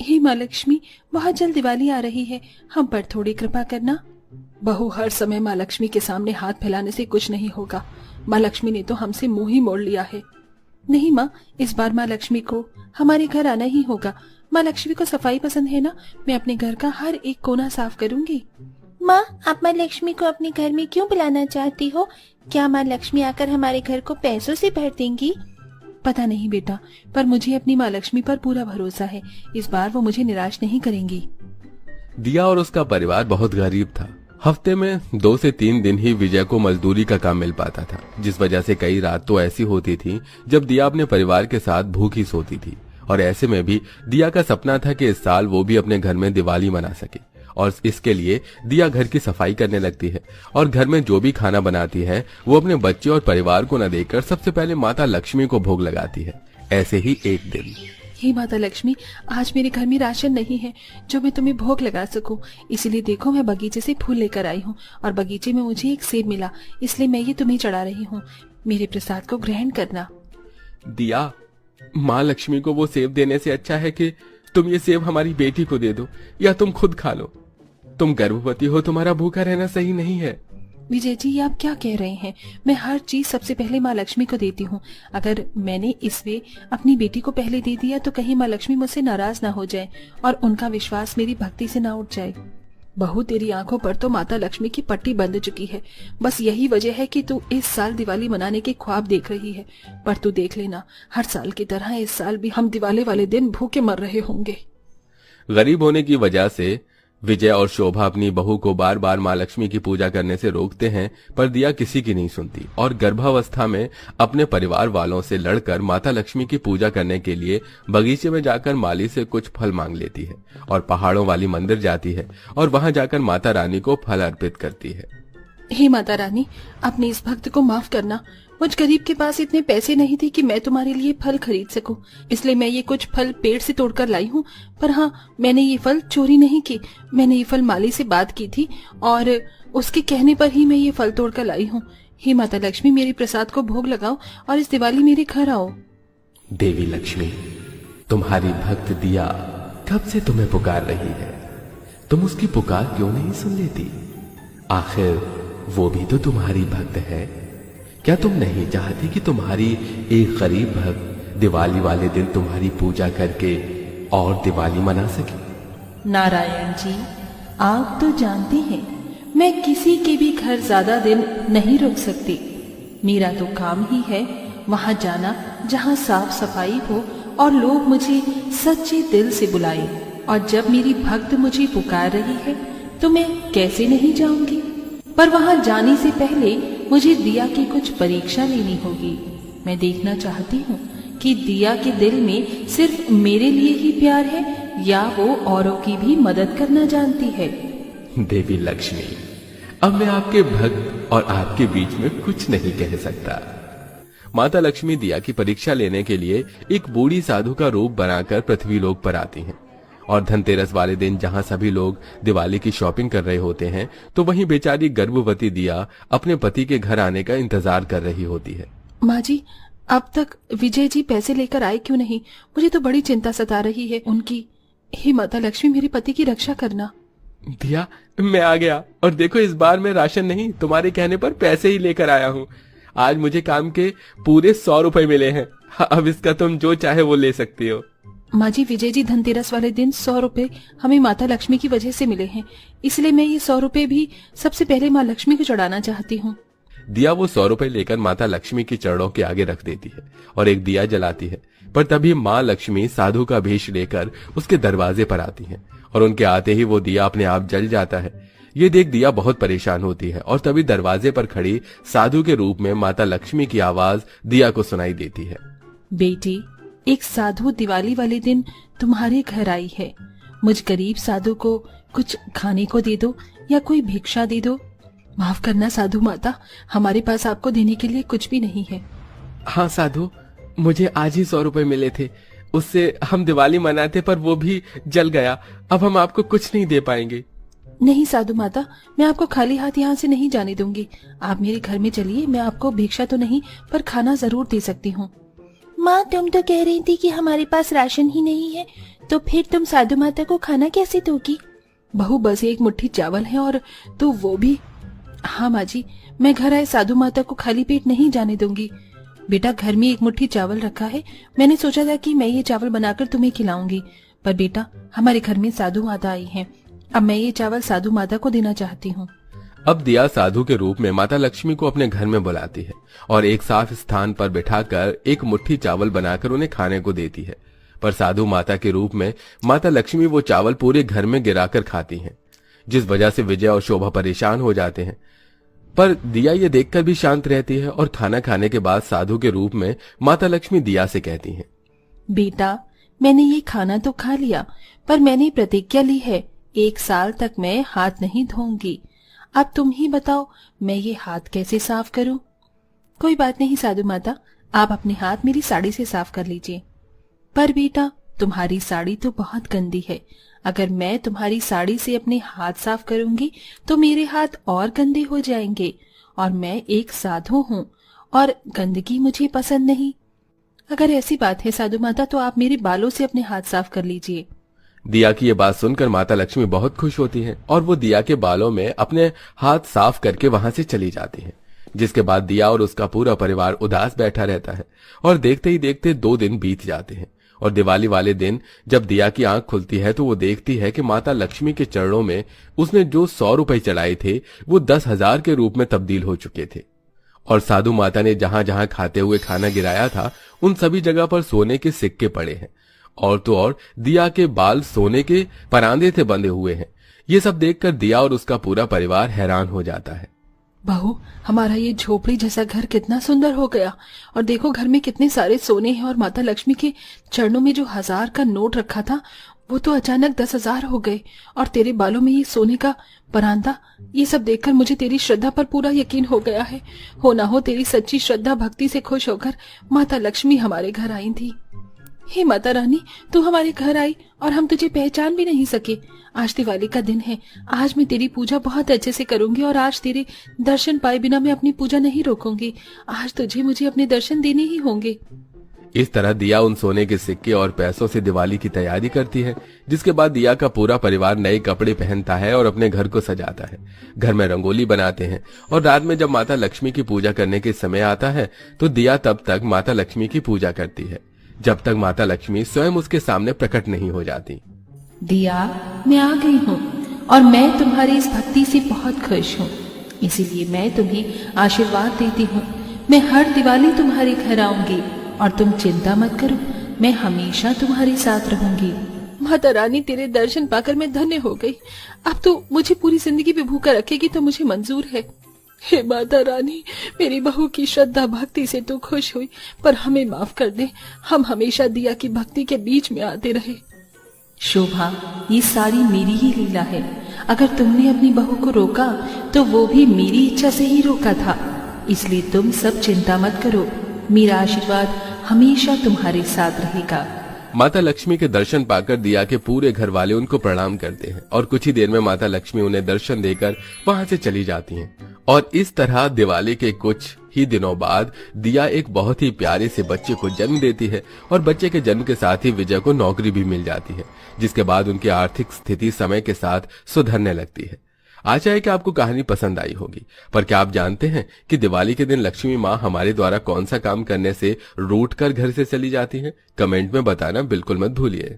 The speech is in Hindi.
हे माँ लक्ष्मी, बहुत जल्द दिवाली आ रही है, हम पर थोड़ी कृपा करना। बहू, हर समय माँ लक्ष्मी के सामने हाथ फैलाने से कुछ नहीं होगा। माँ लक्ष्मी ने तो हमसे मुंह ही मोड़ लिया है। नहीं माँ, इस बार माँ लक्ष्मी को हमारे घर आना ही होगा। माँ लक्ष्मी को सफाई पसंद है ना, मैं अपने घर का हर एक कोना साफ करूंगी। माँ, आप माँ लक्ष्मी को अपने घर में क्यों बुलाना चाहती हो? क्या माँ लक्ष्मी आकर हमारे घर को पैसों से भर देंगी? पता नहीं बेटा, पर मुझे अपनी माँ लक्ष्मी पर पूरा भरोसा है। इस बार वो मुझे निराश नहीं करेंगी। दिया और उसका परिवार बहुत गरीब था। हफ्ते में 2 से 3 दिन ही विजय को मजदूरी का काम मिल पाता था, जिस वजह से कई रात तो ऐसी होती थी जब दिया अपने परिवार के साथ भूखी सोती थी। और ऐसे में भी दिया का सपना था कि इस साल वो भी अपने घर में दिवाली मना सके। और इसके लिए दिया घर की सफाई करने लगती है और घर में जो भी खाना बनाती है वो अपने बच्चे और परिवार को न देकर सबसे पहले माता लक्ष्मी को भोग लगाती है। ऐसे ही एक दिन, हे माता लक्ष्मी, आज मेरे घर में राशन नहीं है जो मैं तुम्हें भोग लगा सकूं, इसीलिए देखो मैं बगीचे से फूल लेकर आई हूँ और बगीचे में मुझे एक सेब मिला, इसलिए मैं ये तुम्हें चढ़ा रही हूँ। मेरे प्रसाद को ग्रहण करना। दिया, माँ लक्ष्मी को वो सेब देने से अच्छा है कि तुम ये सेब हमारी बेटी को दे दो या तुम खुद खा लो। तुम गर्भवती हो, तुम्हारा भूखा रहना सही नहीं है। विजय जी, आप क्या कह रहे हैं? मैं हर चीज सबसे पहले माँ लक्ष्मी को देती हूँ। अगर मैंने इसमें अपनी बेटी को पहले दे दिया तो कहीं माँ लक्ष्मी मुझसे नाराज ना हो जाए और उनका विश्वास मेरी भक्ति से ना उठ जाए। बहू, तेरी आंखों पर तो माता लक्ष्मी की पट्टी बंध चुकी है। बस यही वजह है कि तू इस साल दिवाली मनाने के ख्वाब देख रही है। पर तू देख लेना, हर साल की तरह इस साल भी हम दिवाली वाले दिन भूखे मर रहे होंगे। गरीब होने की वजह से विजय और शोभा अपनी बहू को बार बार माँ लक्ष्मी की पूजा करने से रोकते हैं, पर दिया किसी की नहीं सुनती और गर्भावस्था में अपने परिवार वालों से लड़कर माता लक्ष्मी की पूजा करने के लिए बगीचे में जाकर माली से कुछ फल मांग लेती है और पहाड़ों वाली मंदिर जाती है और वहां जाकर माता रानी को फल अर्पित करती है। हे माता रानी, अपने इस भक्त को माफ करना। मुझ गरीब के पास इतने पैसे नहीं थे कि मैं तुम्हारे लिए फल खरीद सकूं, इसलिए मैं ये कुछ फल पेड़ से तोड़कर लाई हूँ। पर हाँ, मैंने ये फल चोरी नहीं की। मैंने ये फल माली से बात की थी और उसके कहने पर ही मैं ये फल तोड़कर लाई हूँ। हे माता लक्ष्मी, मेरे प्रसाद को भोग लगाओ और इस दिवाली मेरे घर आओ। देवी लक्ष्मी, तुम्हारी भक्त दिया कब से तुम्हें पुकार रही है, तुम उसकी पुकार क्यों नहीं सुन लेती? आखिर वो भी तो तुम्हारी भक्त है। क्या तुम नहीं चाहती कि तुम्हारी एक गरीब भक्त दिवाली वाले दिन तुम्हारी पूजा करके और दिवाली मना सके? नारायण जी, आप तो जानते हैं मैं किसी के भी घर ज्यादा दिन नहीं रुक सकती। मेरा तो काम ही है वहां जाना जहां साफ सफाई हो और लोग मुझे सच्चे दिल से बुलाए। और जब मेरी भक्त मुझे पुकार रही है तो मैं कैसे नहीं जाऊंगी। पर वहां जाने से पहले मुझे दिया की कुछ परीक्षा लेनी होगी। मैं देखना चाहती हूँ कि दिया के दिल में सिर्फ मेरे लिए ही प्यार है या वो औरों की भी मदद करना जानती है। देवी लक्ष्मी, अब मैं आपके भक्त और आपके बीच में कुछ नहीं कह सकता। माता लक्ष्मी दिया की परीक्षा लेने के लिए एक बूढ़ी साधु का रूप बनाकर पृथ्वी लोक पर आती हैं और धनतेरस वाले दिन जहां सभी लोग दिवाली की शॉपिंग कर रहे होते हैं तो वहीं बेचारी गर्भवती दिया अपने पति के घर आने का इंतजार कर रही होती है। माँ जी, अब तक विजय जी पैसे लेकर आए क्यों नहीं? मुझे तो बड़ी चिंता सता रही है उनकी। हे माता लक्ष्मी, मेरे पति की रक्षा करना। दिया, मैं आ गया और देखो इस बार मैं राशन नहीं तुम्हारे कहने पर पैसे ही लेकर आया हूँ। आज मुझे काम के पूरे 100 रुपए मिले हैं। अब इसका तुम जो चाहे वो ले सकती हो। माँ जी, विजय जी धनतेरस वाले दिन 100 रुपए हमें माता लक्ष्मी की वजह से मिले हैं, इसलिए मैं ये 100 रुपए भी सबसे पहले माँ लक्ष्मी को चढ़ाना चाहती हूँ। दिया वो 100 रुपए लेकर माता लक्ष्मी के चरणों के आगे रख देती है और एक दिया जलाती है। पर तभी माँ लक्ष्मी साधु का भेष लेकर उसके दरवाजे पर आती है और उनके आते ही वो दिया अपने आप जल जाता है। ये देख दिया बहुत परेशान होती है और तभी दरवाजे पर खड़ी साधु के रूप में माता लक्ष्मी की आवाज दिया को सुनाई देती है। बेटी, एक साधु दिवाली वाले दिन तुम्हारे घर आई है। मुझ गरीब साधु को कुछ खाने को दे दो या कोई भिक्षा दे दो। माफ करना साधु माता, हमारे पास आपको देने के लिए कुछ भी नहीं है। हाँ साधु, मुझे आज ही 100 रुपए मिले थे, उससे हम दिवाली मनाते पर वो भी जल गया। अब हम आपको कुछ नहीं दे पाएंगे। नहीं साधु माता, मैं आपको खाली हाथ यहाँ से नहीं जाने दूंगी। आप मेरे घर में चलिए, मैं आपको भिक्षा तो नहीं पर खाना जरूर दे सकती हूँ। माँ, तुम तो कह रही थी कि हमारे पास राशन ही नहीं है, तो फिर तुम साधु माता को खाना कैसे दोगी? बहू बस एक मुट्ठी चावल है और तो वो भी। हाँ माँ जी, मैं घर आए साधु माता को खाली पेट नहीं जाने दूंगी। बेटा घर में एक मुट्ठी चावल रखा है, मैंने सोचा था कि मैं ये चावल बनाकर तुम्हें खिलाऊंगी, पर बेटा हमारे घर में साधु माता आई है, अब मैं ये चावल साधु माता को देना चाहती हूँ। अब दिया साधु के रूप में माता लक्ष्मी को अपने घर में बुलाती है और एक साफ स्थान पर बिठाकर एक मुट्ठी चावल बनाकर उन्हें खाने को देती है। पर साधु माता के रूप में माता लक्ष्मी वो चावल पूरे घर में गिराकर खाती हैं, जिस वजह से विजय और शोभा परेशान हो जाते हैं। पर दिया ये देखकर भी शांत रहती है और खाना खाने के बाद साधु के रूप में माता लक्ष्मी दिया से कहती हैं, बेटा मैंने ये खाना तो खा लिया, पर मैंने प्रतिज्ञा ली है 1 साल तक मैं हाथ नहीं धोऊंगी। अब तुम ही बताओ मैं ये हाथ कैसे साफ करूं? कोई बात नहीं साधु माता, आप अपने हाथ मेरी साड़ी से साफ कर लीजिए। पर बेटा तुम्हारी साड़ी तो बहुत गंदी है, अगर मैं तुम्हारी साड़ी से अपने हाथ साफ करूंगी तो मेरे हाथ और गंदे हो जाएंगे, और मैं एक साधु हूँ और गंदगी मुझे पसंद नहीं। अगर ऐसी बात है साधु माता तो आप मेरे बालों से अपने हाथ साफ कर लीजिए। दिया की ये बात सुनकर माता लक्ष्मी बहुत खुश होती है और वो दिया के बालों में अपने हाथ साफ करके वहां से चली जाती है। जिसके बाद दिया और उसका पूरा परिवार उदास बैठा रहता है और देखते ही देखते 2 दिन बीत जाते हैं। और दिवाली वाले दिन जब दिया की आंख खुलती है तो वो देखती है कि माता लक्ष्मी के चरणों में उसने जो 100 रुपए चढ़ाए थे वो 10,000 के रूप में तब्दील हो चुके थे। और साधु माता ने जहां जहां खाते हुए खाना गिराया था उन सभी जगह पर सोने के सिक्के पड़े हैं, और तो और दिया के बाल सोने के परांदे से बंधे हुए हैं। ये सब देखकर दिया और उसका पूरा परिवार हैरान हो जाता है। बहू हमारा ये झोपड़ी जैसा घर कितना सुंदर हो गया, और देखो घर में कितने सारे सोने हैं, और माता लक्ष्मी के चरणों में जो 1000 का नोट रखा था वो तो अचानक 10,000 हो गए, और तेरे बालों में ये सोने का परांदा, ये सब देखकर मुझे तेरी श्रद्धा पर पूरा यकीन हो गया है। हो ना हो तेरी सच्ची श्रद्धा भक्ति से खुश होकर माता लक्ष्मी हमारे घर आई थी। हे माता रानी, तू हमारे घर आई और हम तुझे पहचान भी नहीं सके। आज दिवाली का दिन है, आज मैं तेरी पूजा बहुत अच्छे से करूंगी, और आज तेरे दर्शन पाए बिना मैं अपनी पूजा नहीं रोकूंगी। आज तुझे मुझे अपने दर्शन देने ही होंगे। इस तरह दिया उन सोने के सिक्के और पैसों से दिवाली की तैयारी करती है, जिसके बाद दिया का पूरा परिवार नए कपड़े पहनता है और अपने घर को सजाता है। घर में रंगोली बनाते हैं, और रात में जब माता लक्ष्मी की पूजा करने के समय आता है तो दिया तब तक माता लक्ष्मी की पूजा करती है, जब तक माता लक्ष्मी स्वयं उसके सामने प्रकट नहीं हो जाती। दिया मैं आ गई हूँ, और मैं तुम्हारी इस भक्ति से बहुत खुश हूँ, इसीलिए मैं तुम्हें आशीर्वाद देती हूँ। मैं हर दिवाली तुम्हारे घर आऊंगी, और तुम चिंता मत करो, मैं हमेशा तुम्हारे साथ रहूंगी। माता रानी तेरे दर्शन पाकर मैं धन्य हो गई, अब तो मुझे पूरी जिंदगी भी भूखा रखेगी तो मुझे मंजूर है। हे माता रानी, मेरी बहू की श्रद्धा भक्ति से तू खुश हुई, पर हमें माफ कर दे, हम हमेशा दिया की भक्ति के बीच में आते रहे। शोभा ये सारी मेरी ही लीला है, अगर तुमने अपनी बहू को रोका तो वो भी मेरी इच्छा से ही रोका था, इसलिए तुम सब चिंता मत करो, मेरा आशीर्वाद हमेशा तुम्हारे साथ रहेगा। माता लक्ष्मी के दर्शन पाकर दिया के पूरे घर वाले उनको प्रणाम करते हैं, और कुछ ही देर में माता लक्ष्मी उन्हें दर्शन देकर वहां से चली जाती हैं। और इस तरह दिवाली के कुछ ही दिनों बाद दिया एक बहुत ही प्यारे से बच्चे को जन्म देती है, और बच्चे के जन्म के साथ ही विजय को नौकरी भी मिल जाती है, जिसके बाद उनकी आर्थिक स्थिति समय के साथ सुधरने लगती है। आशा है कि आपको कहानी पसंद आई होगी, पर क्या आप जानते हैं कि दिवाली के दिन लक्ष्मी माँ हमारे द्वारा कौन सा काम करने से रूठ कर घर से चली जाती है? कमेंट में बताना बिल्कुल मत भूलिए।